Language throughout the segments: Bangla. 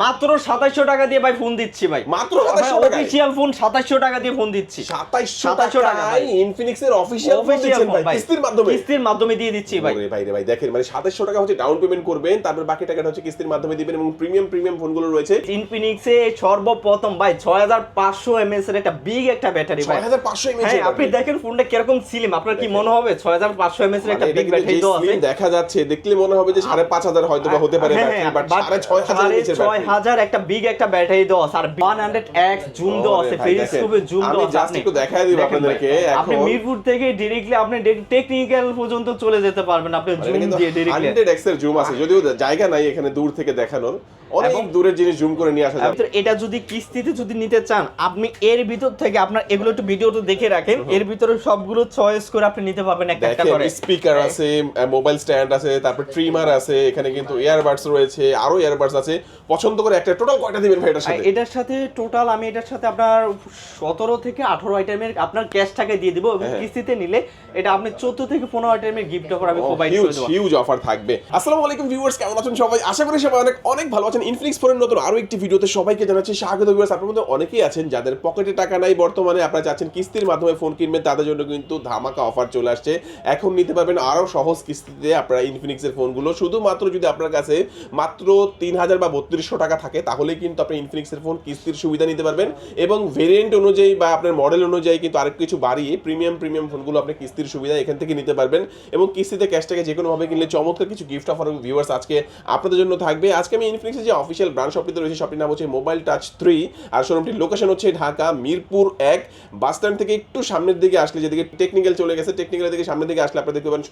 মাত্র 2700 টাকা দিয়ে ভাই ফোন দিচ্ছি ভাই। মাত্র 2700 টাকা অফিশিয়াল ফোন 2700 টাকা দিয়ে ফোন দিচ্ছি। 2700 টাকায় ইনফিনিক্স এর অফিশিয়াল ফোন দিচ্ছেন ভাই কিস্তির মাধ্যমে দিয়ে দিচ্ছি ভাই। ওরে ভাই রে ভাই দেখেন মানে 2700 টাকা হচ্ছে ডাউন পেমেন্ট করবেন, তারপর বাকি টাকাটা হচ্ছে কিস্তির মাধ্যমে দিবেন এবং প্রিমিয়াম ফোনগুলো রয়েছে। ইনফিনিক্স এ সর্বপ্রথম ভাই 6500 এমএএইচ এর একটা বিগ একটা ব্যাটারি ভাই। 6500 এমএএইচ হ্যাঁ আপনি দেখেন ফোনটা কিরকম স্লিম, আপনার কি মনে হবে 6500 এমএএইচ এর একটা বিগ ব্যাটারি তো আছে। দেখা যাচ্ছে দেখলে মনে হবে যে 5500 হয়তো বা হতে পারে ব্যাটারি, বাট 6500 এর নিচে ব্যাটারি 6000 একটা বিগ একটা ব্যাটারি দাও আর 100x জুম দাও আছে, পেরিস্কোপে জুম দাও আছে। আমি জাস্ট একটু দেখাই দিব আপনাদেরকে। আপনি মিরপুর থেকে ডাইরেক্টলি আপনি টেকনিক্যাল পর্যন্ত চলে যেতে পারবেন, আপনি জুম দিয়ে ডাইরেক্টলি 100x এর জুম আছে, যদিও জায়গা নাই এখানে দূর থেকে দেখানোর, অনেক দূরের জিনিস জুম করে নিয়ে আসা যাবে। এটা যদি কিস্তিতে যদি নিতে চান আপনি এর ভিতর থেকে আপনার এগুলো একটু ভিডিওতে দেখে রাখেন, এর ভিতরে সবগুলো চয়েস করে আপনি নিতে পারবেন একটা একটা করে। স্পিকার আছে, মোবাইল স্ট্যান্ড আছে, তারপর ট্রিমার আছে, এখানে কিন্তু ইয়ারবাডস রয়েছে, আরো ইয়ারবাডস আছে। পছন্দ করে একটা টোটাল কয়টা দিবেন ভাই এটার সাথে? এটার সাথে টোটাল আমি এটার সাথে আপনার 17 থেকে 18 আইটেমের আপনার ক্যাশ টাকা দিয়ে দিব এবং কিস্তিতে নিলে এটা আপনি 14 থেকে 15 আইটেমের গিফট অফার আমি প্রোভাইড করে দেব। হিউজ অফার থাকবে। আসসালামু আলাইকুম ভিউয়ার্স, কেমন আছেন সবাই? আশা করি সবাই অনেক ভালো আছেন। ইনফিনিক্স ফোনের নতুন আরো একটি ভিডিওতে সবাইকে জানাচ্ছি স্বাগত। ভিউয়ার্স, আপনাদের মধ্যে অনেকেই আছেন যাদের পকেটে টাকা নাই, বর্তমানে আপনারা চাচ্ছেন কিস্তির মাধ্যমে ফোন কিনবেন, তাদের জন্য কিন্তু ধামাকা অফার চলে আসছে। এখন নিতে পারবেন আরো সহজ কিস্তিতে আপনারা ইনফিনিক্স এর ফোনগুলো। শুধুমাত্র যদি আপনার কাছে মাত্র 3000 বা 3200 টাকা থাকে তাহলে কিন্তু আপনি ইনফিনিক্স এর ফোন কিস্তির সুবিধা নিতে পারবেন এবং ভেরিয়েন্ট অনুযায়ী বা আপনার মডেল অনুযায়ী কিন্তু আরেক কিছু বাড়িয়ে প্রিমিয়াম ফোনগুলো আপনি কিস্তির সুবিধা এখান থেকে নিতে পারবেন এবং কিস্তিতে ক্যাশ টাকা যে কোনো ভাবে কিনলে চমৎকার কিছু গিফট অফার ভিউয়ার্স আজকে আপনাদের জন্য থাকবে। আজকে আমি ইনফিনিক্সের যে অফিশিয়াল ব্র্যান্ড শপটিতে রয়েছে, শপটির নাম হচ্ছে মোবাইল টাচ 3 আর শোরুমটির লোকেশন হচ্ছে ঢাকা মিরপুর 1 বাস স্ট্যান্ড থেকে একটু সামনের দিকে আসলে, যেদিকে টেকনিক্যাল চলে গেছে, টেকনিক্যাল থেকে সামনের দিকে আসলে আপনারা দেখতে পাবেন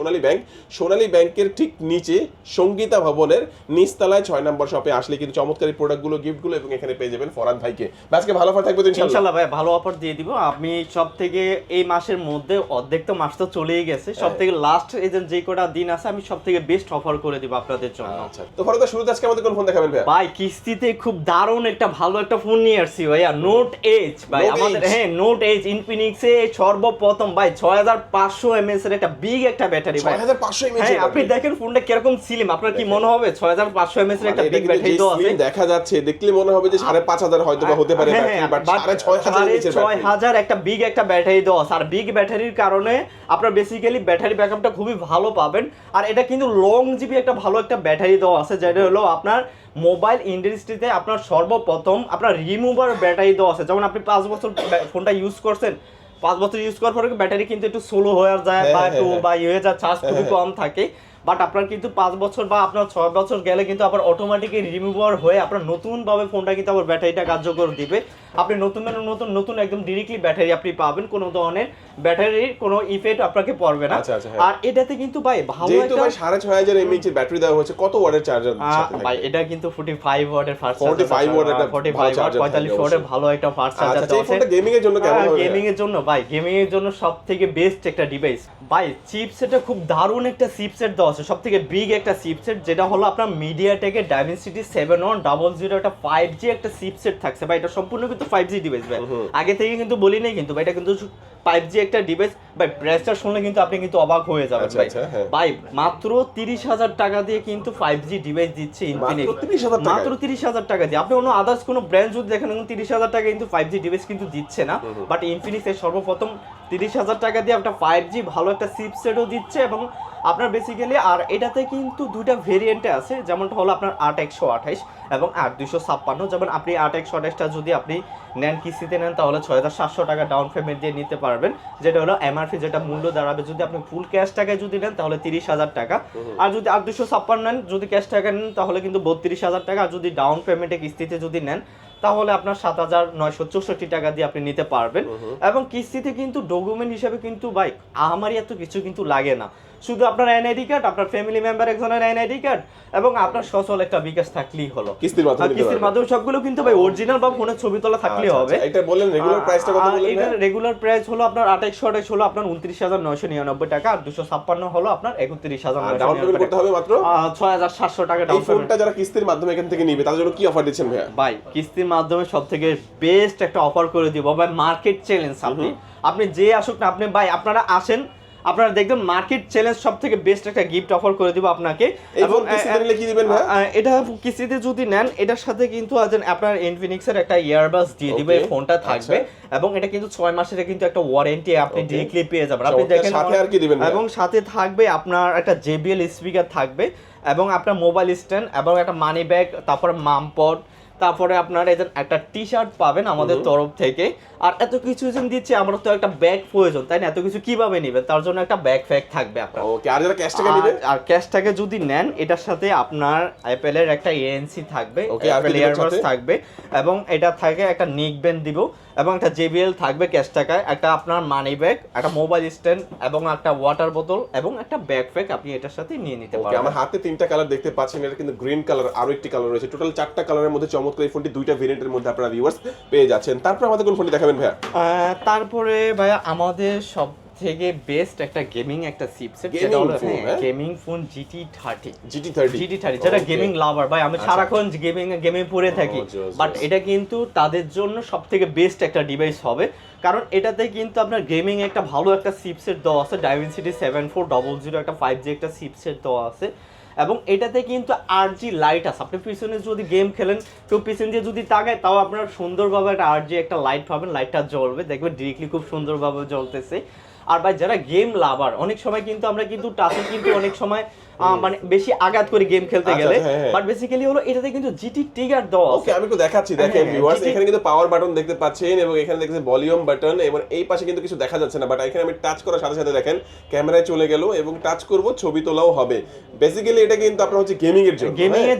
সোনালী ব্যাংকের ঠিক নিচে সঙ্গীতা ভবনের নিচতলায় 6 নম্বর শপে আসলে কিন্তু চমৎকার এই প্রোডাক্টগুলো গিফটগুলো এবং এখানে পেয়ে যাবেন ফরহাদ ভাইকে। আজকে ভালো অফার থাকবে তো ইনশাআল্লাহ ভাই, ভালো অফার দিয়ে দিব। আমি সব থেকে এই মাসের মধ্যে অর্ধেক তো মাস তো চলেই গেছে, সব থেকে লাস্ট এজেন্ট যে কটা দিন আছে আমি সব থেকে বেস্ট অফার করে দিব আপনাদের জন্য। আচ্ছা, তো ফরহাদ শুরুতে আজকে আমাদের কোন ফোন দেখাবেন ভাই? ভাই কিস্তিতে খুব দারুণ একটা ভালো একটা ফোন নিয়ে আসছি ভাইয়া, নোট এইচ ভাই। আমাদের নোট এইচ ইনফিনিক্স এ সর্বপ্রথম ভাই 6500 এমএএইচ এর একটা বিগ একটা ব্যাটারি ভাই। 6500 এমএএইচ। হ্যাঁ আপনি দেখেন ফোনটা কিরকম স্লিম, আপনার কি মনে হবে 6500 এমএএইচ এর একটা বিগ ব্যাটারি তো আছে। দেখা যাচ্ছে দেখলে মনে হবে যে 5500 হয়তো বা হতে পারে ব্যাটারি, বাট 6500 একটা বিগ একটা ব্যাটারি তো আছে। আর বিগ ব্যাটারির কারণে আপনার বেসিক্যালি ব্যাটারি ব্যাকআপটা খুবই ভালো পাবেন। আর এটা কিন্তু লং জিবি একটা ভালো একটা ব্যাটারি দেওয়া আছে, যেটা হলো আপনার মোবাইল ইন্ডাস্ট্রিতে আপনার সর্বপ্রথম আপনার রিমুভার ব্যাটারি দেওয়া আছে। যেমন আপনি 5 বছর ফোনটা ইউজ করছেন, 5 বছর ইউজ করার পরে ব্যাটারি কিন্তু একটু স্লো হয়ে যায় বা একটু বা হয়ে যায়, চার্জ খুবই কম থাকে। বাট আপনার কিন্তু 5 বছর বা আপনার 6 বছর গেলে কিন্তু আবার অটোমেটিক্যালি রিমুভার হয়ে আপনার নতুনভাবে ফোনটা কিন্তু আবার ব্যাটারিটা কার্যকর দিবে। আপনি নতুন একদম ডিরেক্টলি ব্যাটারি আপনি পাবেন, কোনো ধরনের ব্যাটারির কোনো ইফেক্ট আপনাকে পড়বে না। আর এটাতে কিন্তু ভাই ভালো একটা, যেহেতু ভাই 6500 এমএএইচ এর ব্যাটারি দেওয়া হচ্ছে, কত ওয়াটের চার্জার সাথে ভাই এটা কিন্তু 45 ওয়াটের ফাস্ট চার্জার, 45 ওয়াটের একটা 45 ওয়াটের ভালো একটা ফাস্ট চার্জার আছে। এই ফোনটা গেমিং এর জন্য কেমন হবে? গেমিং এর জন্য ভাই, গেমিং এর জন্য সবথেকে বেস্ট একটা ডিভাইস ভাই। চিপসেটটা খুব দারুণ একটা চিপসেট দেওয়া আছে, সবথেকে বিগ একটা চিপসেট, যেটা হলো আপনার মিডিয়াটেকের ডাইমেনসিটি 7100 একটা 5G একটা চিপসেট থাকছে ভাই। এটা সম্পূর্ণ কিন্তু 5G ডিভাইস ভাই, আগে থেকে কিন্তু বলি নাই কিন্তু ভাই, এটা কিন্তু 5G একটা ডিভাইস ভাই। প্রাইসটা শুনলে কিন্তু আপনি কিন্তু অবাক হয়ে যাবেন ভাই। ভাই মাত্র 30000 টাকা দিয়ে কিন্তু 5G ডিভাইস দিচ্ছে ইনফিনিক্স, মাত্র 30000 টাকা দিয়ে। আপনি অন্য আদার্স কোনো ব্র্যান্ড যদি দেখেন 30000 টাকা কিন্তু 5G ডিভাইস কিন্তু দিচ্ছে না, বাট ইনফিনিক্স এর সর্বপ্রথম 30000 টাকা দিয়ে একটা 5G ভালো একটা চিপসেটও দিচ্ছে এবং আপনার বেসিক্যালি। আর এটাতে কিন্তু দুইটা ভেরিয়েন্টে আছে, যেমনটা হলো আপনার 8128 এবং 8256। যেমন আপনি 8128টা যদি আপনি নেন কিস্তিতে নেন তাহলে 6700 টাকা ডাউন পেমেন্ট দিয়ে নিতে পারবেন, যেটা হলো এমআরপি, যেটা মূল্য দাঁড়াবে যদি আপনি ফুল ক্যাশ টাকায় যদি নেন তাহলে 30000 টাকা। আর যদি 8256 নেন, যদি ক্যাশ টাকা নেন তাহলে কিন্তু 32000 টাকা। আর যদি ডাউন পেমেন্টে কিস্তিতে যদি নেন তাহলে আপনার 7964 টাকা দিয়ে আপনি নিতে পারবেন। এবং কিস্তিতে কিন্তু ডকুমেন্ট হিসেবে কিন্তু ভাই আমারই এত কিছু কিন্তু লাগে না, শুধু আপনার এনআইডি কার্ড, আপনার ফ্যামিলি মেম্বার একজনের এনআইডি কার্ড এবং আপনার সচল একটা বিকাশ থাকলেই হলো। কিস্তির মাধ্যমে সবগুলো কিন্তু ভাই অরিজিনাল বা ফোনের ছবি তোলা থাকলেই হবে। এটা বলেন রেগুলার প্রাইসটা কত বলেন? এটা রেগুলার প্রাইস হলো আপনার 2828 হলো আপনার 29999 টাকা, আর 256 হলো আপনার 31999 ডাউন পেমেন্ট করতে হবে মাত্র 6700 টাকা ডাউন পেমেন্ট। এই ফোনটা যারা কিস্তির মাধ্যমে এখান থেকে নিবে তাদের জন্য কি অফার দিচ্ছেন ভাই? ভাই কিস্তির মাধ্যমে সবথেকে বেস্ট একটা অফার করে দিব ভাই, মার্কেট চ্যালেঞ্জ। আপনি যে আসুক না, আপনি ভাই আপনারা আসেন, আপনারা দেখবেন মার্কেট চ্যালেঞ্জ সবথেকে বেস্ট একটা গিফট অফার করে দিব আপনাকে। এবং কিস্তিতে নিলে কি দিবেন ভাই? এটা কিস্তিতে যদি নেন এটার সাথে কিন্তু আপনার ইনফিনিক্স এর একটা ইয়ারবাস দিয়ে দিবে, এই ফোনটা থাকবে এবং এটা কিন্তু 6 মাসের কিন্তু একটা ওয়ারেন্টি আপনি ডিরেক্টলি পেয়ে যাবেন। আপনি দেখেন সাথে আর কি দিবেন ভাই? এবং সাথে থাকবে আপনার একটা JBL স্পিকার থাকবে এবং আপনার মোবাইল স্ট্যান্ড এবং একটা মানি ব্যাগ, তারপরে মামপড, তারপরে আপনার একটা টি-শার্ট পাবেন আমাদের তরফ থেকে। আর এত কিছু যেন দিচ্ছে, আমরা তো একটা ব্যাগ প্রয়োজন, তাই না? এত কিছু কিভাবে নেবেন, তার জন্য একটা ব্যাগ ফ্যাগ থাকবে আপনার। ওকে, আর যারা ক্যাশ টাকা নেবেন, আর ক্যাশ টাকা যদি নেন এটার সাথে আপনার অ্যাপেলের একটা ANC থাকবে, ওকে, অ্যাপেল ইয়ারবাডস থাকবে এবং এটা থাকে একটা নেক ব্যান্ড দিব এবং একটা JBL থাকবে ক্যাশ টাকায়, একটা আপনার মানি ব্যাগ, একটা মোবাইল স্ট্যান্ড এবং একটা ওয়াটার বোতল এবং একটা ব্যাগ ফ্যাগ আপনি এটার সাথে নিয়ে নিতে ওকে। পারবেন। আমার হাতে 3টা কালার দেখতে পাচ্ছেন, এটা কিন্তু গ্রিন কালার, আরো একটি কালার রয়েছে, টোটাল 4টা কালারের মধ্যে চমৎকার এই ফোনটি 2টা ভেরিয়েন্টের মধ্যে আপনারা ভিউয়ার্স পেয়ে যাচ্ছেন। তারপর আমাদের কোন ফোনটি দেখাবেন ভাইয়া? তারপরে ভাইয়া আমাদের সব থেকে বেস্ট একটা গেমিং একটা চিপসেট, যেটা হলো গেমিং ফোন GT30 যেটা গেমিং লাভার ভাই, আমি সারাক্ষণ গেমে পড়ে থাকি, বাট এটা কিন্তু তাদের জন্য সবথেকে বেস্ট একটা ডিভাইস হবে, কারণ এটাতে কিন্তু আপনার গেমিং একটা ভালো একটা চিপসেট দেওয়া আছে, Dimensity 7400 একটা 5G একটা চিপসেট দেওয়া আছে এবং এটাতে কিন্তু RG লাইট আছে। আপনি পিছনে যদি গেম খেলেন, কেউ পিছন দিয়ে যদি তাকায়, তাও আপনার সুন্দরভাবে একটা RG একটা লাইট পাবেন, লাইটটা জ্বলবে, দেখবেন ডিরেক্টলি খুব সুন্দরভাবে জ্বলতেছে। আর ভাই যারা গেম লাভার, অনেক সময় কিন্তু আমরা কিন্তু টাচে কিন্তু অনেক সময় মানে বেশি আঘাত করে গেম খেলতে গেলে, বাট বেসিক্যালি হলো এটাতে কিন্তু GT ট্রিগার দেওয়া আছে। ওকে, আমি একটু দেখাচ্ছি, দেখেন ভিউয়ার্স, এখানে কিন্তু পাওয়ার বাটন দেখতে পাচ্ছেন এবং এখানে দেখছেন ভলিউম বাটন এবং এই পাশে কিন্তু কিছু দেখা যাচ্ছে না, বাট এখানে আমি টাচ করার সাথে সাথে দেখেন ক্যামেরায় চলে গেল এবং টাচ করব, ছবি তোলাও হবে। বেসিক্যালি এটা কিন্তু আপনার হচ্ছে গেমিং এর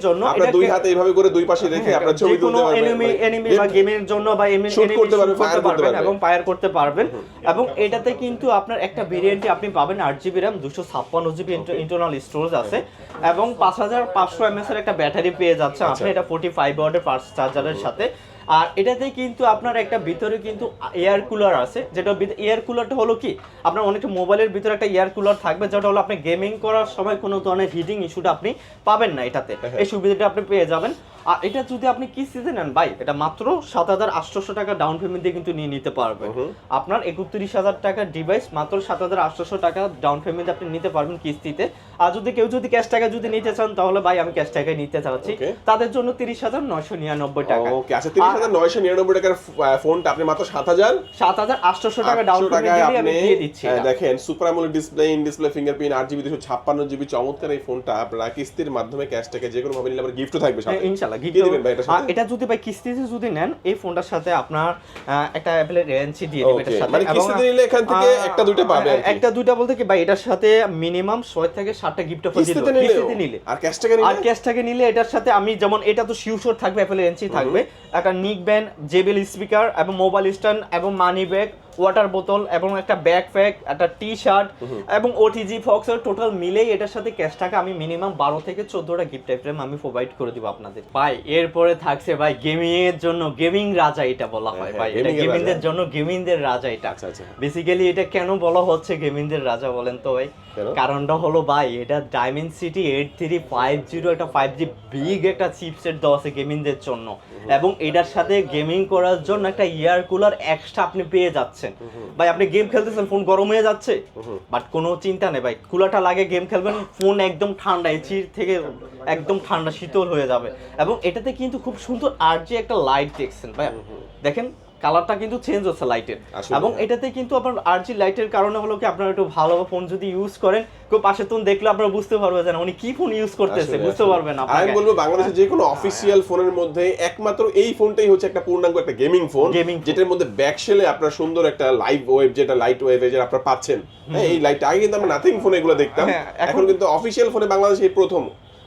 জন্য, আপনারা দুই হাতে এইভাবে করে দুই পাশে রেখে আপনারা ছবি তুলতে পারবেন, এনিমি বা গেমের জন্য বা এনিমি করতে পারবেন, ফায়ার করতে পারবেন এবং ফায়ার করতে পারবেন। এবং এটাতে কিন্তু আপনার একটা ভেরিয়েন্টে আপনি পাবেন 8GB RAM, 256GB internal storage আছে এবং 5500 mAh এর একটা ব্যাটারি পেয়ে যাচ্ছে আপনি, এটা 45 ওয়াটের ফাস্ট চার্জারের সাথে। আর এটাতে কিন্তু আপনার একটা ভিতরে কিন্তু এয়ার কুলার আছে, যেটা এয়ার কুলারটা হলো কি, আপনার অনেকটা মোবাইলের ভিতরে একটা এয়ার কুলার থাকবে, যেটা হলো আপনি গেমিং করার সময় কোনো ধরনের হিটিং ইস্যুটা আপনি পাবেন না এটাতে, এই সুবিধাটা আপনি পেয়ে যাবেন। আর এটা যদি আপনি কিস্তিতে নেন ভাই, এটা মাত্র 7800 টাকা ডাউন পেমেন্ট দিয়ে কিন্তু নিয়ে নিতে পারবেন। আপনার 31000 টাকার ডিভাইস মাত্র 7800 টাকা ডাউন পেমেন্ট আপনি নিতে পারবেন কিস্তিতে। আর যদি কেউ যদি ক্যাশ টাকা যদি নিতে চান, তাহলে ভাই আমি ক্যাশ টাকায় নিতে চাচ্ছি, তাদের জন্য 30999 টাকা। ওকে, আচ্ছা 30999 টাকার ফোনটা আপনি মাত্র 7800 টাকা ডাউন পেমেন্ট দিয়ে আমি দিয়ে দিচ্ছি। দেখেন super AMOLED display, in display fingerprint, 8GB 256GB চমৎকার এই ফোনটা আপনারা কিস্তির মাধ্যমে ক্যাশ টাকা যে কোনো ভাবে নিলে আবার গিফটও থাকবে সাথে, ইনশাআল্লাহ গিফট দিবেন ভাই এটার সাথে। এটা যদি ভাই কিস্তিতে যদি নেন, এই ফোনটার সাথে আপনার একটা অ্যাপেলের ANC দিয়ে দিবে এটার সাথে, মানে কিস্তিতে নিলে এখান থেকে একটা দুইটা পাবে, একটা দুইটা বলতে কি ভাই, এটার সাথে মিনিমাম 6 থেকে 7টা গিফট অফার দিবে কিস্তিতে নিলে। আর ক্যাশ টাকা নিলে, নিলে এটার সাথে আমি যেমন এটা তো শিওর থাকবে, অ্যাপেলের ANC থাকবে, একটা নিক ব্যান্ড, JBL স্পিকার এবং মোবাইল স্ট্যান্ড এবং মানি ব্যাগ, ওয়াটার বোতল এবং একটা ব্যাগ ফ্যাগ, একটা টি-শার্ট এবং OTG ফক্সের টোটাল মিলেই এটার সাথে ক্যাশ টাকা আমি মিনিমাম 12 থেকে 14টা গিফট আইটেম আমি প্রোভাইড করে দিব আপনাদের ভাই। এরপরে থাকছে ভাই গেমিং এর জন্য গেমিং রাজা এটা বলা হয় ভাই, এটা গেমিংদের জন্য গেমিংদের রাজা এটা। বেসিক্যালি এটা কেন বলা হচ্ছে গেমিংদের রাজা বলেন তো ভাই? কারণটা হলো ভাই, এটা Dimensity 8350 একটা 5G বিগ একটা চিপসেট দেওয়া আছে গেমিংদের জন্য এবং এটার সাথে গেমিং করার জন্য একটা এয়ার কুলার এক্সট্রা আপনি পেয়ে যাচ্ছেন ভাই। আপনি গেম খেলতেছেন, ফোন গরম হয়ে যাচ্ছে, বাট কোনো চিন্তা নেই ভাই, কুলারটা লাগে গেম খেলবেন, ফোন একদম ঠান্ডা, এসি থেকে একদম ঠান্ডা শীতল হয়ে যাবে। এবং এটাতে কিন্তু খুব সুন্দর RG একটা লাইট দেখছেন ভাই, দেখেন কালারটা কিন্তু চেঞ্জ হচ্ছে লাইটের, এবং এটাতে কিন্তু আপনার RG লাইটের কারণে হলো কি, আপনারা একটু ভালো ফোন যদি ইউজ করেন, কেউ পাশে তুমি দেখলে আপনারা বুঝতে পারবে যে উনি কি ফোন ইউজ করতেছে, বুঝতে পারবেন না। আমি বলবো বাংলাদেশে যে কোনো অফিসিয়াল ফোনের মধ্যে একমাত্র এই ফোনটাই হচ্ছে একটা পূর্ণাঙ্গ একটা গেমিং ফোন, যেটার মধ্যে ব্যাক শেলে আপনার সুন্দর একটা লাইভ ওয়েব, যেটা লাইট ওয়েভ যেটা আপনারা পাচ্ছেন, এই লাইটটা আগে কিন্তু আমরা নাথিং ফোনে এগুলো দেখতাম, এখন কিন্তু অফিসিয়াল ফোনে বাংলাদেশে এই প্রথম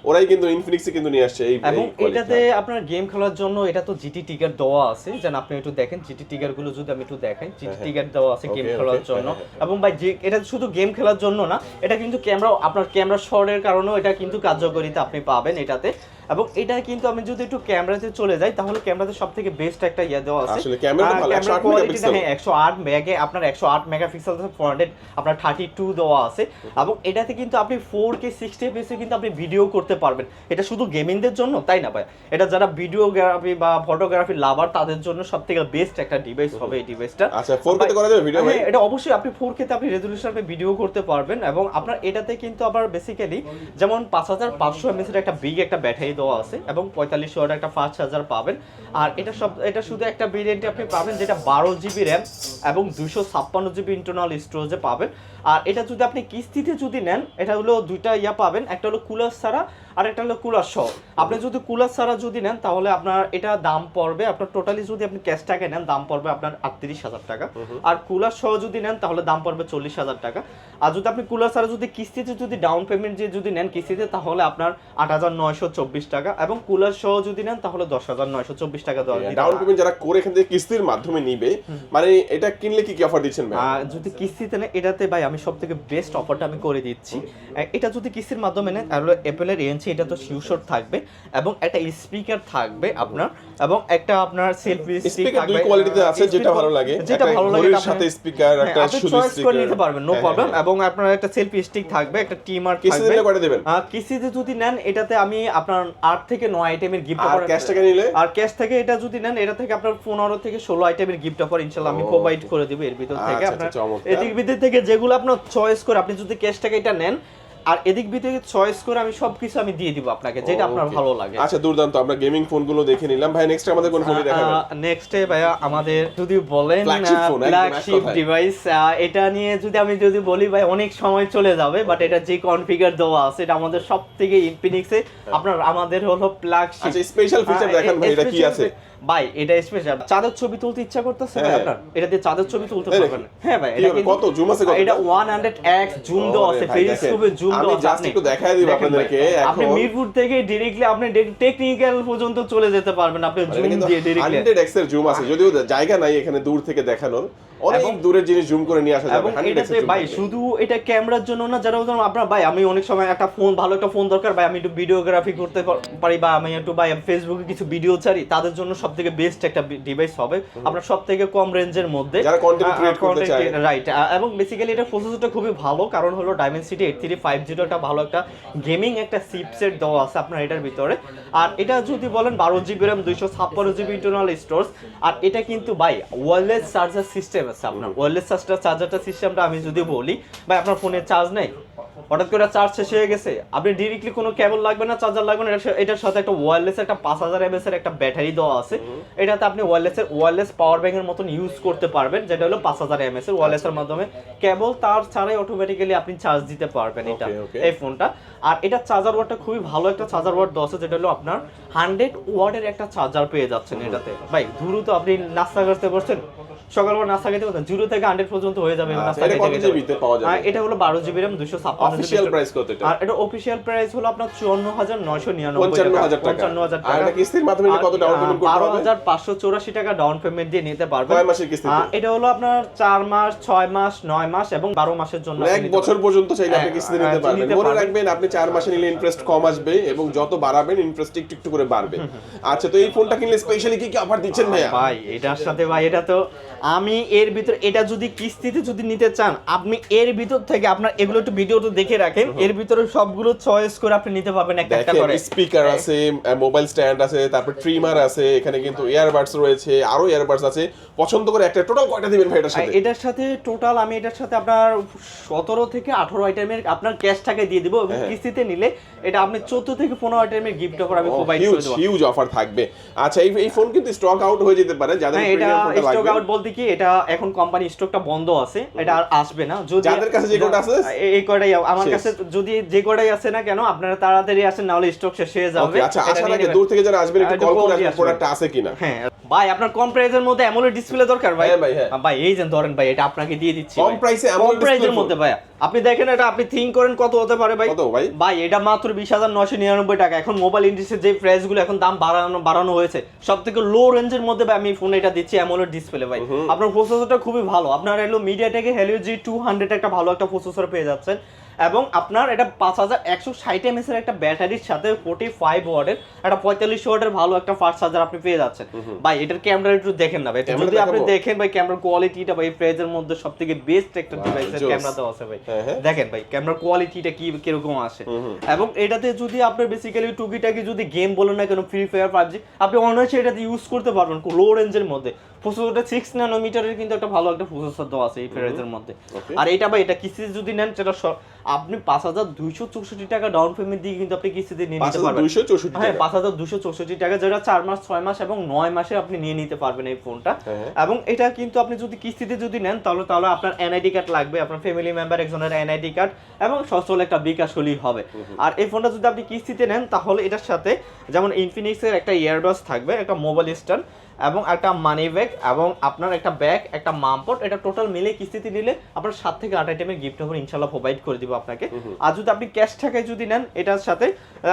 ওরাই কিন্তু ইনফিনিক্সে কিন্তু নিয়ে আসছে এই। এবং এটাতে আপনার গেম খেলার জন্য এটা তো GT ট্রিগার দেওয়া আছে, যেন আপনি একটু দেখেন GT ট্রিগার গুলো যদি আমি একটু দেখাই, GT ট্রিগার দেওয়া আছে গেম খেলার জন্য। এবং ভাই এটা শুধু গেম খেলার জন্য না, এটা কিন্তু ক্যামেরা, আপনার ক্যামেরা শটের কারণেও এটা কিন্তু কার্যকারিতা আপনি পাবেন এটাতে। এবং এটা কিন্তু আমি যদি একটু ক্যামেরাতে চলে যাই তাহলে ক্যামেরাতে সবথেকে বেস্ট একটা দেওয়া আছে। আসলে ক্যামেরাটা ভালো, 108 মেগাপিক্সেল। হ্যাঁ 108 মেগা, আপনার 108 মেগাপিক্সেল ফ্রন্টেড, আপনার 32 দেওয়া আছে। এবং এটাতে কিন্তু আপনি 4K 60 fps কিন্তু আপনি ভিডিও করতে পারবেন। এটা শুধু গেমিংদের জন্য তাই না ভাই, এটা যারা ভিডিওগ্রাফি বা ফটোগ্রাফি লাভার তাদের জন্য সবথেকে বেস্ট একটা ডিভাইস হবে এই ডিভাইসটা। আচ্ছা 4K তে করা যাবে ভিডিও ভাই? এটা অবশ্যই আপনি 4K তে আপনি রেজোলিউশনে ভিডিও করতে পারবেন। এবং আপনার এটাতে কিন্তু আবার বেসিক্যালি যেমন 5500 mAh এর একটা বিগ একটা ব্যাটারি দেওয়া আছে এবং 45 ওয়াট একটা ফাস্ট চার্জার পাবেন। আর এটা শুধু একটা ভেরিয়েন্টে আপনি পাবেন যেটা 12GB RAM এবং 256GB ইন্টারনাল স্টোরেজে পাবেন। আর এটা যদি আপনি কিস্তিতে যদি নেন, এটা হলো দুইটা পাবেন, একটা হলো কুলার ছাড়া আর একটা হলো কুলার সহ। আপনি যদি কুলার ছাড়া যদি নেন তাহলে আপনার এটা দাম পড়বে, আপনার টোটালি যদি আপনি ক্যাশ টাকা নেন দাম পড়বে আপনার 38,000 টাকা। আর কুলার সহ যদি নেন তাহলে দাম পড়বে 40,000 টাকা। আর যদি আপনি কুলার ছাড়া যদি কিস্তিতে যদি ডাউন পেমেন্ট দিয়ে যদি নেন কিস্তিতে তাহলে আপনার 8,924 টাকা, এবং কুলার সহ যদি নেন তাহলে 10,924 টাকা দেওয়া। ডাউন পেমেন্ট যারা করে এখান থেকে কিস্তির মাধ্যমে নিবে, মানে এটা কিনলে কি কি অফার দিচ্ছেন ভাই? যদি কিস্তিতে নেন এটাতে ভাই আমি সবথেকে বেস্ট অফারটা আমি করে দিচ্ছি। এটা যদি কিস্তির মাধ্যমে নেন তাহলে অ্যাপেলের ANC এটা তো শিওর থাকবে, এবং একটা স্পিকার থাকবে আপনার, এবং একটা আপনার সেলফি স্টিক থাকবে। দুই কোয়ালিটিতে আছে, যেটা ভালো লাগে, যেটা ভালো লাগে এর সাথে স্পিকার, একটা শুধু চয়েস স্পিকার করে নিতে পারবেন, নো প্রবলেম। এবং আপনার একটা সেলফি স্টিক থাকবে, একটা টিমার থাকবে। কিস্তিতে করে দিবেন? কিস্তিতে যদি নেন এটাতে আমি আপনার 8 থেকে 9 আইটেমের গিফট অফার। আর ক্যাশ টাকা নিলে? আর ক্যাশ থেকে এটা যদি নেন এটা থেকে আপনার 15 থেকে 16 আইটেমের গিফট অফার ইনশাআল্লাহ আমি প্রোভাইড করে দেব এর ভিতর থেকে। আপনার এদিক ভিতর থেকে যেগুলো আপনার চয়েস করে আপনি যদি ক্যাশ টাকা এটা নেন, আর এদিক ভিতরে চয়েস করে আমি সবকিছু আমি দিয়ে দিব আপনাকে, যেটা আপনার ভালো লাগে। আচ্ছা দুর্দান্ত, আমরা গেমিং ফোনগুলো দেখে নিলাম ভাই। নেক্সট আমাদের কোন ফোন দেখাবেন? নেক্সটে ভাইয়া আমাদের যদি বলেন ফ্ল্যাগশিপ ডিভাইস, এটা নিয়ে যদি বলি ভাই অনেক সময় চলে যাবে, বাট এটা যে কনফিগার দেওয়া আছে এটা আমাদের সবথেকে ইনফিনিক্সে আপনার আমাদের হলো ফ্ল্যাগশিপ। আচ্ছা স্পেশাল ফিচার দেখান ভাই, এটা কি আছে ভাই? এটা স্পেশাল চাঁদের ছবি তুলতে ইচ্ছা করতেছে ভাই আপনার, এটা দিয়ে চাঁদের ছবি তুলতে পারবেন। হ্যাঁ ভাই, এটা কত জুম আছে? এটা 100x জুম দেওয়া আছে, পেরিস্কোপে জুম দেওয়া আছে। আমি জাস্ট একটু দেখাই দিব আপনাদেরকে। আপনি মিরপুর থেকে ডাইরেক্টলি আপনি টেকনিক্যাল পর্যন্ত চলে যেতে পারবেন আপনি জুম দিয়ে ডাইরেক্টলি। 100x এর জুম আছে, যদিও জায়গা নাই এখানে দূর থেকে দেখানোর, অনেক দূরের জিনিস জুম করে নিয়ে আসা যাবে। এবং এটাতে ভাই শুধু এটা ক্যামেরার জন্য না, যারা আপনার ভাই আমি অনেক সময় একটা ফোন, ভালো একটা ফোন দরকার ভাই, আমি একটু ভিডিওগ্রাফি করতে পারি বা আমি একটু ভাই ফেসবুকে কিছু ভিডিও ছাড়ি, তাদের জন্য সবথেকে বেস্ট একটা ডিভাইস হবে আপনার সবথেকে কম রেঞ্জের মধ্যে, যারা কন্টেন্ট ক্রিয়েট করতে চায়। রাইট। এবং বেসিক্যালি এটা প্রসেসরটা খুবই ভালো, কারণ হলো Dimensity 8350 একটা ভালো একটা গেমিং একটা চিপসেট দেওয়া আছে আপনার এটার ভিতরে। আর এটা যদি বলেন 12GB RAM 256GB internal storage. আর এটা কিন্তু ভাই ওয়্যারলেস চার্জার সিস্টেম আছে আপনার। ওয়্যারলেস চার্জারটা সিস্টেমটা আমি যদি বলি ভাই, আপনার ফোনে চার্জ নেই, হঠাৎ করে চার্জ শেষ হয়ে গেছে, আপনি ডাইরেক্টলি কোনো কেবল লাগবে না, চার্জার লাগবে না, এটার সাথে একটা ওয়্যারলেস একটা 5000 mAh এর একটা ব্যাটারি দেওয়া আছে। এটাতে আপনি ওয়্যারলেস পাওয়ার ব্যাংকের মতন ইউজ করতে পারবেন, যেটা হলো 5000 mAh এর ওয়্যারলেসের মাধ্যমে কেবল তার ছাড়াই অটোমেটিক্যালি আপনি চার্জ দিতে পারবেন এটা এই ফোনটা। আর এটা চার্জার ওয়াটটা খুবই ভালো একটা চার্জার ওয়াট দেওয়া আছে, যেটা হলো আপনার 100 ওয়াটের একটা চার্জার পেয়ে যাচ্ছেন এটাতে। ভাই দ্রুত আপনি নাস্তা করতে বসছেন, সকালবেলা নাস্তা খেতে পারছেন, 0 থেকে 100 পর্যন্ত হয়ে যাবে নাস্তা খেতে। এটা হলো 12GB RAM 256GB। Official price কত এটা? আর এটা অফিশিয়াল প্রাইস হলো আপনার 54,999 55,000 টাকা। আর এটা কিস্তির মাধ্যমে কত ডাউন পেমেন্ট করতে হবে? 12,584 টাকা ডাউন পেমেন্ট দিয়ে নিতে পারবেন। কয় মাসের কিস্তি? এটা হলো আপনার 4 মাস, 6 মাস, 9 মাস এবং 12 মাসের জন্য 1 বছর পর্যন্ত চাইলে আপনি কিস্তি নিতে পারবেন। মনে রাখবেন আপনি 4 মাসে নিলে ইন্টারেস্ট কম আসবে, এবং যত বাড়াবেন ইন্টারেস্ট একটু একটু করে বাড়বে। আচ্ছা তো এই ফোনটা কিনলে স্পেশালি কি কি অফার দিচ্ছেন ভাইয়া? ভাই এটার সাথে ভাই এটা তো আমি এর ভিতর, এটা যদি কিস্তিতে যদি নিতে চান আপনি এর ভিতর থেকে আপনার এগুলো একটু ভিডিওটা দেখে রাখেন, এর ভিতরে সবগুলো চয়েস করে আপনি নিতে পারবেন একটা একটা করে। স্পিকার আছে, মোবাইল স্ট্যান্ড আছে, তারপর ট্রিমার আছে, এখানে কিন্তু ইয়ারবাডস রয়েছে, আরো ইয়ারবাডস আছে। পছন্দ করে একটা টোটাল কয়টা দিবেন ভাই এটার সাথে? এটার সাথে টোটাল আমি এটার সাথে আপনার 17 থেকে 18 আইটেমের আপনার ক্যাশ টাকা দিয়ে দিব, এবং কিস্তিতে নিলে এটা আপনি 14 থেকে 15 আইটেমের গিফট অফার আমি প্রোভাইড করে দেব। হিউজ অফার থাকবে। আচ্ছা এই ফোন কিন্তু স্টক আউট হয়ে যেতে পারে, যাদের প্রিমিয়াম ফোনটা লাগবে। স্টক আউট বলতে কি এটা এখন কোম্পানি স্টকটা বন্ধ আছে, এটা আর আসবে না। যদি যাদের কাছে যে কোটা আছে এই কোটাই আমার কাছে, যদি যে কোটাই আছে না কেন আপনারা তাড়াতাড়ি আসেন, না হলে স্টক শেষ হয়ে যাবে। আচ্ছা আসার আগে দূর থেকে যারা আসবেন একটু কল করে আসবেন প্রোডাক্ট আছে কিনা। হ্যাঁ ভাই আপনার কম প্রাইসের মধ্যে অ্যামোলেড ডিসপ্লে দরকার ভাই? ভাই এই যে ধরেন ভাই এটা আপনাকে দিয়ে দিচ্ছি কম প্রাইসে অ্যামোলেড প্রাইসের মধ্যে ভাই। আপনি দেখেন এটা, আপনি থিঙ্ক করেন কত হতে পারে ভাই? কত ভাই? ভাই এটা মাত্র 20,999 টাকা। এখন মোবাইল ইন্ডাস্ট্রির যে প্রাইসগুলো এখন দাম বাড়ানো হয়েছে, সবথেকে লো রেঞ্জের মধ্যে ভাই আমি ফোন এটা দিচ্ছি অ্যামোলেড ডিসপ্লে ভাই। আপনার প্রসেসরটা খুবই ভালো, আপনার হলো মিডিয়াটেক Helio G200 একটা ভালো একটা প্রসেসর পেয়ে যাচ্ছেন। এবং আপনার এটা 5160 mAh এর একটা ব্যাটারির সাথে 45 ওয়াটের একটা 45 ওয়াটের ভালো একটা ফাস্ট চার্জার আপনি পেয়ে যাচ্ছেন। ভাই এটার ক্যামেরা একটু দেখেন না ভাই, এটা যদি আপনি দেখেন ভাই ক্যামেরার কোয়ালিটিটা ভাই প্রাইজের মধ্যে সবথেকে বেস্ট একটা ডিভাইসের ক্যামেরা দেওয়া আছে ভাই। দেখেন ভাই ক্যামেরার কোয়ালিটিটা কিরকম আসে। এবং এটাতে যদি আপনি বেসিক্যালি টুকিটাকি যদি গেম বলেন না কেন, ফ্রি ফায়ার, পাবজি, আপনি অনায়াসে এটাতে ইউজ করতে পারবেন লো রেঞ্জের মধ্যে। প্রসেসরটা 6 ন্যানোমিটারের কিন্তু একটা ভালো একটা প্রসেসর দেওয়া আছে এই প্রাইসের মধ্যে। আর এটা ভাই এটা কিস্তিতে যদি নেন সেটা আপনি 5264 টাকা ডাউন পেমেন্ট দিয়ে কিন্তু আপনি কিস্তিতে নিয়ে নিতে পারবেন। 5264 হ্যাঁ 5264 টাকা, যেটা 4 মাস 6 মাস এবং 9 মাসে আপনি নিয়ে নিতে পারবেন এই ফোনটা। এবং এটা কিন্তু আপনি যদি কিস্তিতে যদি নেন তাহলে আপনার এনআইডি কার্ড লাগবে, আপনার ফ্যামিলি মেম্বার একজনের এনআইডি কার্ড এবং সচল একটা বিকাশ হলেই হবে। আর এই ফোনটা যদি আপনি কিস্তিতে নেন তাহলে এটার সাথে যেমন ইনফিনিক্সের একটা ইয়ারবাস থাকবে, একটা মোবাইল স্ট্যান্ড এবং একটা মানি ব্যাগ এবং আপনার একটা ব্যাগ, একটা মামপট, এটা টোটাল মিলে কিস্তিতে নিলে আপনার 7 থেকে 8 আইটেমের গিফট অফার ইনশাআল্লাহ প্রোভাইড করে দিব আপনাকে। আর যদি আপনি ক্যাশ টাকায় যদি নেন এটার সাথে,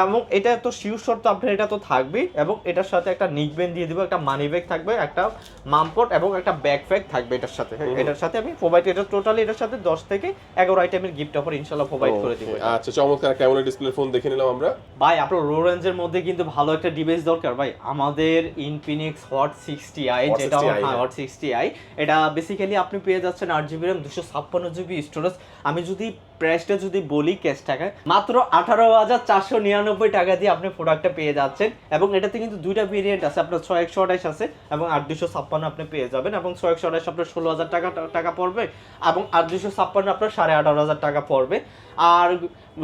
এবং এটা তো শিওর শর্ট তো আপনার এটা তো থাকবেই, এবং এটার সাথে একটা নিকবেন দিয়ে দিব, একটা মানি ব্যাগ থাকবে, একটা মামপট এবং একটা ব্যাকপ্যাক থাকবে এটার সাথে। এটার সাথে আমি প্রোভাইড, এটা টোটালি এটার সাথে 10 থেকে 11 আইটেমের গিফট অফার ইনশাআল্লাহ প্রোভাইড করে দিব। আচ্ছা চমৎকার একটা AMOLED ডিসপ্লে ফোন দেখে নিলাম আমরা। ভাই আপনার লো রেঞ্জের মধ্যে কিন্তু ভালো একটা ডিভাইস দরকার ভাই, আমাদের ইনফিনিক্স হট 60i, যেটা হট 60i, এটা বেসিক্যালি আপনি পেয়ে যাচ্ছেন 8GB RAM 256GB স্টোরেজ। আমি যদি প্রাইসটা যদি বলি ক্যাশ টাকায় মাত্র 18,499 টাকা দিয়ে আপনি প্রোডাক্টটা পেয়ে যাচ্ছেন। এবং এটাতে কিন্তু দুইটা ভেরিয়েন্ট আছে, আপনার 6128 আছে এবং 8256 আপনি পেয়ে যাবেন। এবং 6128 আপনার 16,000 টাকা পড়বে এবং 8256 আপনার 18,500 টাকা পড়বে। আর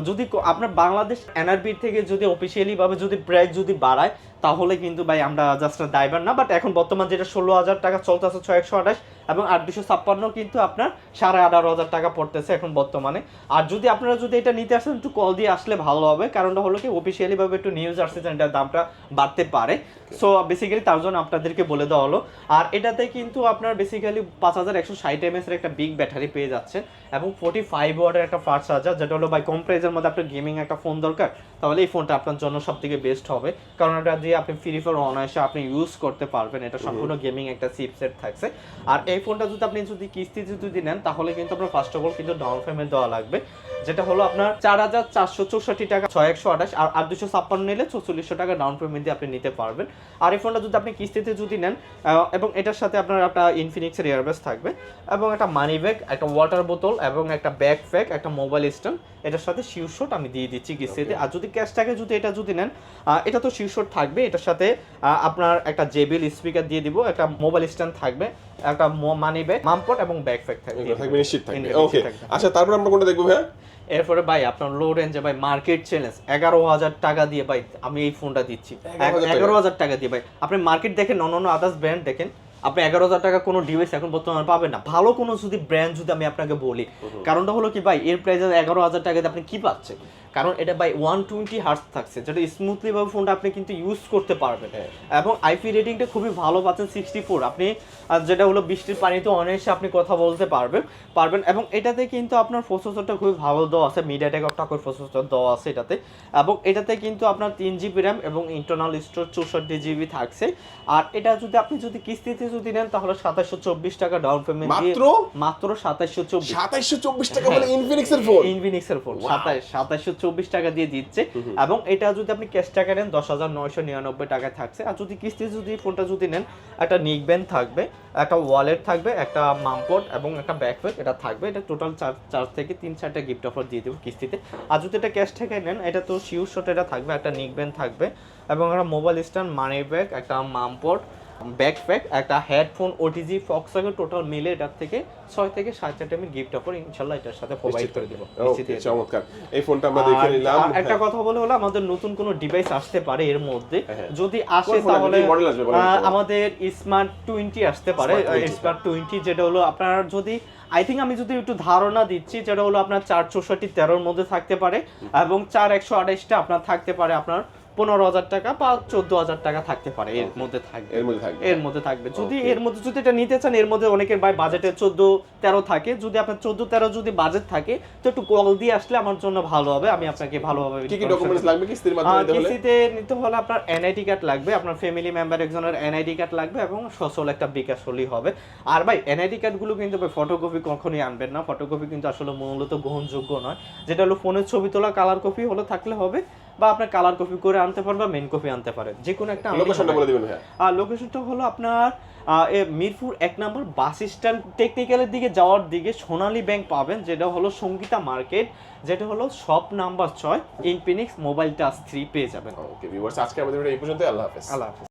যদি আপনার বাংলাদেশ এনআরবি থেকে যদি অফিসিয়ালি ভাবে যদি প্রাইস যদি বাড়ায় তাহলে কিন্তু ভাই আমরা জাস্ট দায়বার না, বাট এখন বর্তমান যেটা 16,000 টাকা চলতেছে 6128 এবং 8256 কিন্তু আপনার 18,500 টাকা পড়তেছে এখন বর্তমানে। আর যদি আপনারা যদি এটা নিতে আসেন একটু কল দিয়ে আসলে ভালো হবে, কারণটা হলো কি অফিসিয়ালি ভাবে একটু নিউজ আসছে যে এটার দামটা বাড়তে পারে, সো বেসিক্যালি তার জন্য আপনাদেরকে বলে দেওয়া হলো। আর এটাতে কিন্তু আপনার বেসিক্যালি 5160 mAh এর একটা বিগ ব্যাটারি পেয়ে যাচ্ছেন এবং 45 ওয়াটের একটা ফাস্ট চার্জার, যেটা হলো ভাই কম প্রাইসের মধ্যে আপনার গেমিং একটা ফোন দরকার তাহলে এই ফোনটা আপনার জন্য সবথেকে বেস্ট হবে, কারণ এটা দিয়ে আপনি ফ্রি ফায়ার অনায়াসে আপনি ইউজ করতে পারবেন। এটা সম্পূর্ণ গেমিং একটা চিপসেট থাকছে। আর এই ফোনটা যদি কিস্তিতে যদি নেন তাহলে কিন্তু আপনার ফার্স্ট অফ অল কিন্তু ডাউন পেমেন্ট দেওয়া লাগবে, যেটা হলো আপনার 4,464 টাকা 6128, আর 8256 নিলে 4400 টাকা ডাউন পেমেন্ট দিয়ে আপনি নিতে পারবেন। আর এই ফোনটা যদি আপনি কিস্তিতে যদি নেন এবং এটার সাথে আপনার একটা ইনফিনিক্সের ইয়ারবাস থাকবে এবং একটা মানি ব্যাগ, একটা ওয়াটার বোতল এবং একটা ব্যাকপ্যাক, একটা মোবাইল স্ট্যান্ড, এটার সাথে শিওর শট আমি দিয়ে দিচ্ছি কিস্তিতে। আর যদি ক্যাশ টাকা যদি এটা যদি নেন এটা তো শিওর শট থাকবে, এটার সাথে আপনার একটা JBL স্পিকার দিয়ে দিব, একটা মোবাইল স্ট্যান্ড থাকবে, একটা মানি ব্যাগ, মামপট এবং ব্যাকপ্যাক থাকবে নিশ্চিত থাকবে। ওকে আচ্ছা তারপর আমরা কোনটা দেখবো ভাই? এরপরে ভাই আপনার লো রেঞ্জে ভাই মার্কেট চ্যালেঞ্জ 11,000 টাকা দিয়ে ভাই আমি এই ফোনটা দিচ্ছি। 11,000 টাকা দিয়ে ভাই আপনি মার্কেট দেখেন, অন্য আদার্স ব্র্যান্ড দেখেন, আপনি 11,000 টাকা কোনো ডিভাইস এখন বর্তমানে পাবেন না। ভালো কোনো যদি ব্র্যান্ড যদি আমি আপনাকে বলি, কারণটা হলো কি ভাই এর প্রাইস 11,000 টাকা দিয়ে আপনি কি পাচ্ছেন, কারণ এটা ভাই 120 হার্টজ থাকছে, যেটা স্মুথলি ভাবে ফোনটা আপনি কিন্তু ইউজ করতে পারবেন। এবং আইপি রেটিংটা খুবই ভালো পাচ্ছেন 64, আপনি যেটা হলো বৃষ্টির পানিতে অনায়াসে আপনি কথা বলতে পারবেন। এবং এটাতে কিন্তু আপনার প্রসেসরটা খুবই ভালো দেওয়া আছে, মিডিয়াটেক অক্টা-কোর প্রসেসর দেওয়া আছে এটাতে। এবং এটাতে কিন্তু আপনার 3GB RAM এবং ইন্টারনাল স্টোরেজ 64GB থাকছে। আর এটা যদি আপনি যদি কিস্তিতে যদি নেন তাহলে 2724 টাকা ডাউন পেমেন্ট দিয়ে মাত্র 2724 টাকা বলে ইনফিনিক্সের ফোন 2724 টাকা দিয়ে দিচ্ছে। এবং এটা যদি আপনি ক্যাশ টাকা নেন 10,999 টাকা থাকছে। আর যদি কিস্তি যদি ফোনটা যদি নেন একটা নিকব্যান্ড থাকবে, একটা ওয়ালেট থাকবে, একটা মামপট এবং একটা ব্যাকপ্যাক এটা থাকবে। এটা টোটাল 4 থেকে 3-4টা গিফট অফার দিয়ে দেবো কিস্তিতে। আর যদি এটা ক্যাশ টাকায় নেন এটা তো শিওর শট এটা থাকবে, একটা নিকব্যান্ড থাকবে এবং একটা মোবাইল স্ট্যান্ড, মানি ব্যাগ, একটা মামপট, ব্যাকপ্যাক, একটা হেডফোন, ওটিজি, ফক্সওয়াগন, টোটাল মিলে এটার থেকে 6 থেকে 7 আইটেমের গিফট অফার ইনশাআল্লাহ এটার সাথে প্রোভাইড করে দেব। ওকে চমৎকার, এই ফোনটা আমরা দেখে নিলাম। একটা কথা বলে হলো আমাদের নতুন কোনো ডিভাইস আসতে পারে এর মধ্যে, যদি আসে তাহলে আমাদের স্মার্ট 20 আসতে পারে। স্মার্ট 20 যেটা হলো আপনার যদি আমি যদি একটু ধারণা দিচ্ছি, যেটা হলো আপনার 464 13 মধ্যে থাকতে পারে এবং 4128টা আপনার থাকতে পারে আপনার 15,000 টাকা বা 14,000 টাকা থাকতে পারে, এর মধ্যে থাকবে, এর মধ্যে থাকবে। যদি এর মধ্যে যদি এটা নিতে চান, এর মধ্যে অনেকের ভাই বাজেটে 14-13 থাকে, যদি আপনার 14-13 যদি বাজেট থাকে তো একটু কল দিয়ে আসলে আমার জন্য ভালো হবে, আমি আপনাকে ভালোভাবে কি কি ডকুমেন্টস লাগবে কিস্তির মাধ্যমে নিতে হলে? কিস্তিতে নিতে হলে আপনার এনআইডি কার্ড লাগবে, আপনার ফ্যামিলি মেম্বার একজনের এনআইডি কার্ড লাগবে এবং সচল একটা বিকাশ হলেই হবে। আর ভাই এনআইডি কার্ডগুলো কিন্তু ফটোকপি কখনোই আনবেন না, ফটোকপি কিন্তু আসলে মূলত গ্রহণযোগ্য নয়। যেটা হলো ফোনের ছবি তোলা কালার কপি হলে থাকলে হবে, বা আপনার কালার কপি করে আনতে পারেন বা মেইন কপি আনতে পারেন, যে কোনো একটা। লোকেশনটা বলে দিবেন ভাই। আর লোকেশনটা হলো আপনার মিরপুর 1 নম্বর বাস স্ট্যান্ড টেকনিক্যালের দিকে যাওয়ার দিকে সোনালী ব্যাংক পাবেন, যেটা হলো সঙ্গীতা মার্কেট, যেটা হলো shop number 6, Infinix mobile touch 3 পেয়ে যাবেন। ওকে ভিউয়ার্স, আজকে আমাদের এই পর্যন্ত। আল্লাহ হাফেজ। আল্লাহ হাফেজ।